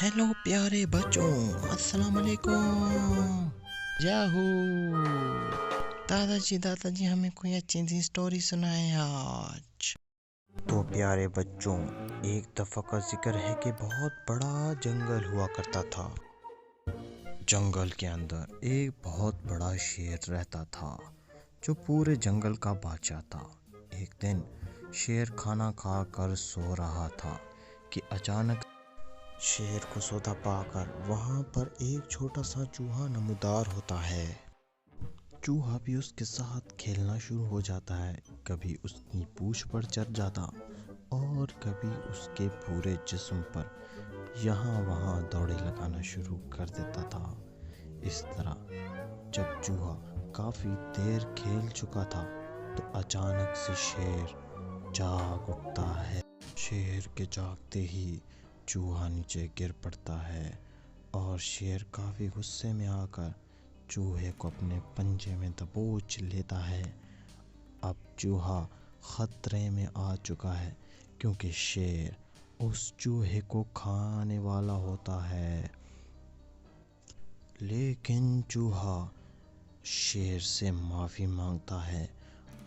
Hello प्यारे बच्चों, अस्सलाम वालेकुम। याहू। दादाजी हमें कोई अच्छी सी स्टोरी सुनाए आज। तो प्यारे बच्चों, एक दफ़ा का जिक्र है कि बहुत बड़ा जंगल हुआ करता था। जंगल के अंदर एक बहुत बड़ा शेर रहता था जो पूरे जंगल का बादशाह था। एक दिन शेर खाना खा कर सो रहा था कि अचानक शेर को सोता पाकर वहां पर एक छोटा सा चूहा नमूदार होता है। चूहा भी उसके साथ खेलना शुरू हो जाता है। कभी उसकी पूंछ पर चढ़ जाता और कभी उसके पूरे जिस्म पर यहाँ वहाँ दौड़े लगाना शुरू कर देता था। इस तरह जब चूहा काफी देर खेल चुका था तो अचानक से शेर जाग उठता है। शेर के जागते ही चूहा नीचे गिर पड़ता है और शेर काफी गुस्से में आकर चूहे को अपने पंजे में दबोच लेता है। अब चूहा खतरे में आ चुका है क्योंकि शेर उस चूहे को खाने वाला होता है। लेकिन चूहा शेर से माफी मांगता है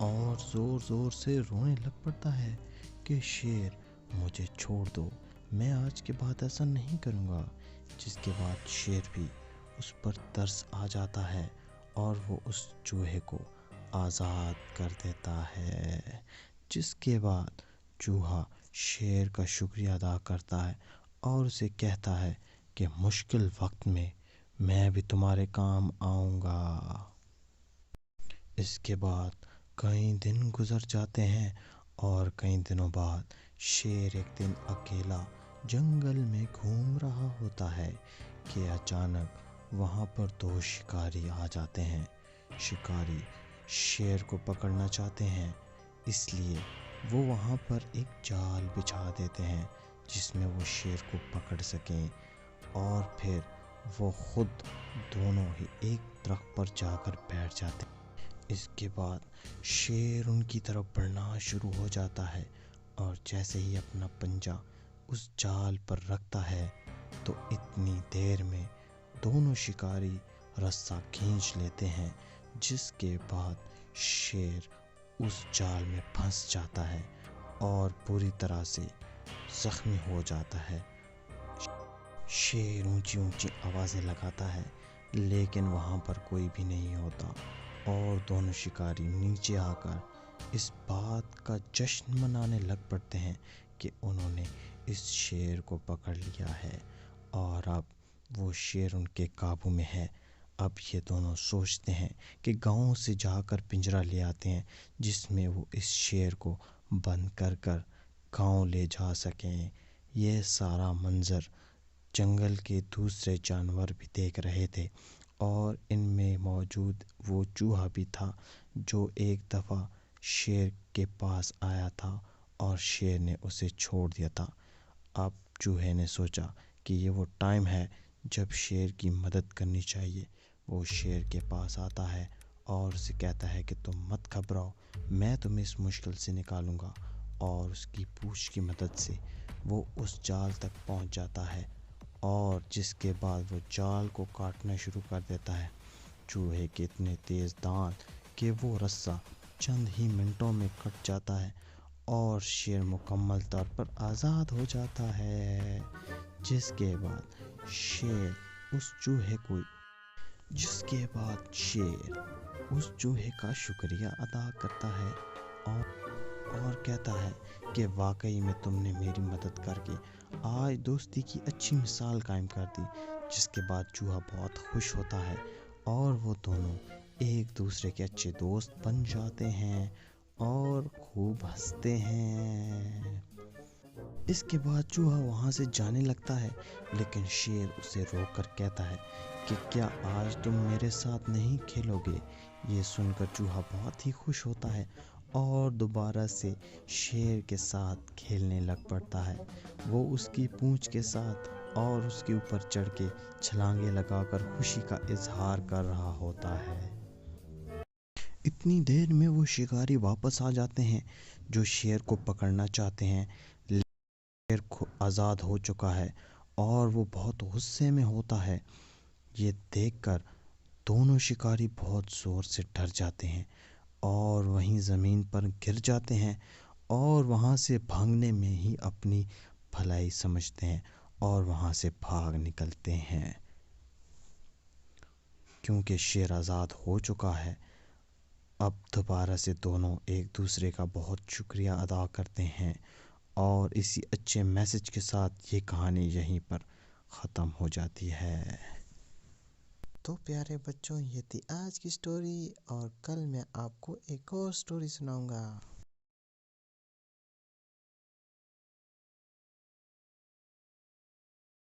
और जोर जोर से रोने लग पड़ता है कि शेर मुझे छोड़ दो, मैं आज के बाद ऐसा नहीं करूँगा। जिसके बाद शेर भी उस पर तरस आ जाता है और वो उस चूहे को आज़ाद कर देता है। जिसके बाद चूहा शेर का शुक्रिया अदा करता है और उसे कहता है कि मुश्किल वक्त में मैं भी तुम्हारे काम आऊँगा। इसके बाद कई दिन गुजर जाते हैं और कई दिनों बाद शेर एक दिन अकेला जंगल में घूम रहा होता है कि अचानक वहाँ पर दो शिकारी आ जाते हैं। शिकारी शेर को पकड़ना चाहते हैं, इसलिए वो वहाँ पर एक जाल बिछा देते हैं जिसमें वो शेर को पकड़ सकें और फिर वो खुद दोनों ही एक दरख्त पर जाकर बैठ जाते हैं। इसके बाद शेर उनकी तरफ बढ़ना शुरू हो जाता है और जैसे ही अपना पंजा उस जाल पर रखता है तो इतनी देर में दोनों शिकारी रस्सा खींच लेते हैं। जिसके बाद शेर उस जाल में फंस जाता है और पूरी तरह से जख्मी हो जाता है। शेर ऊंची ऊंची आवाज़ें लगाता है लेकिन वहाँ पर कोई भी नहीं होता और दोनों शिकारी नीचे आकर इस बात का जश्न मनाने लग पड़ते हैं कि उन्होंने इस शेर को पकड़ लिया है और अब वो शेर उनके काबू में है। अब ये दोनों सोचते हैं कि गांव से जाकर पिंजरा ले आते हैं जिसमें वो इस शेर को बंद कर कर गांव ले जा सकें। ये सारा मंजर जंगल के दूसरे जानवर भी देख रहे थे और इनमें मौजूद वो चूहा भी था जो एक दफ़ा शेर के पास आया था और शेर ने उसे छोड़ दिया था। अब चूहे ने सोचा कि ये वो टाइम है जब शेर की मदद करनी चाहिए। वो शेर के पास आता है और उसे कहता है कि तुम मत घबराओ, मैं तुम्हें इस मुश्किल से निकालूंगा। और उसकी पूंछ की मदद से वो उस जाल तक पहुंच जाता है और जिसके बाद वो जाल को काटना शुरू कर देता है। चूहे के इतने तेज़ दांत कि वो रस्सा चंद ही मिनटों में कट जाता है और शेर मुकम्मल तौर पर आज़ाद हो जाता है। जिसके बाद शेर उस चूहे को जिसके बाद शेर उस चूहे का शुक्रिया अदा करता है और कहता है कि वाकई में तुमने मेरी मदद करके आज दोस्ती की अच्छी मिसाल कायम कर दी। जिसके बाद चूहा बहुत खुश होता है और वो दोनों एक दूसरे के अच्छे दोस्त बन जाते हैं और खूब हंसते हैं। इसके बाद चूहा वहाँ से जाने लगता है लेकिन शेर उसे रोक कर कहता है कि क्या आज तुम मेरे साथ नहीं खेलोगे। ये सुनकर चूहा बहुत ही खुश होता है और दोबारा से शेर के साथ खेलने लग पड़ता है। वो उसकी पूंछ के साथ और उसके ऊपर चढ़ के छलांगे लगाकर खुशी का इजहार कर रहा होता है। इतनी देर में वो शिकारी वापस आ जाते हैं जो शेर को पकड़ना चाहते हैं। शेर आज़ाद हो चुका है اور وہ بہت غصے میں ہوتا ہے۔ یہ دیکھ کر دونوں شکاری بہت زور سے ڈر جاتے ہیں اور وہیں زمین پر گر جاتے ہیں اور وہاں سے بھاگنے میں ہی اپنی بھلائی سمجھتے ہیں اور وہاں سے بھاگ نکلتے ہیں، کیونکہ شیر آزاد ہو چکا ہے۔ اب دوبارہ سے دونوں ایک دوسرے کا بہت شکریہ ادا کرتے ہیں اور اسی اچھے میسج کے ساتھ یہ کہانی یہیں پر ختم ہو جاتی ہے۔ تو پیارے بچوں، یہ تھی آج کی سٹوری، اور کل میں آپ کو ایک اور سٹوری سناؤں گا۔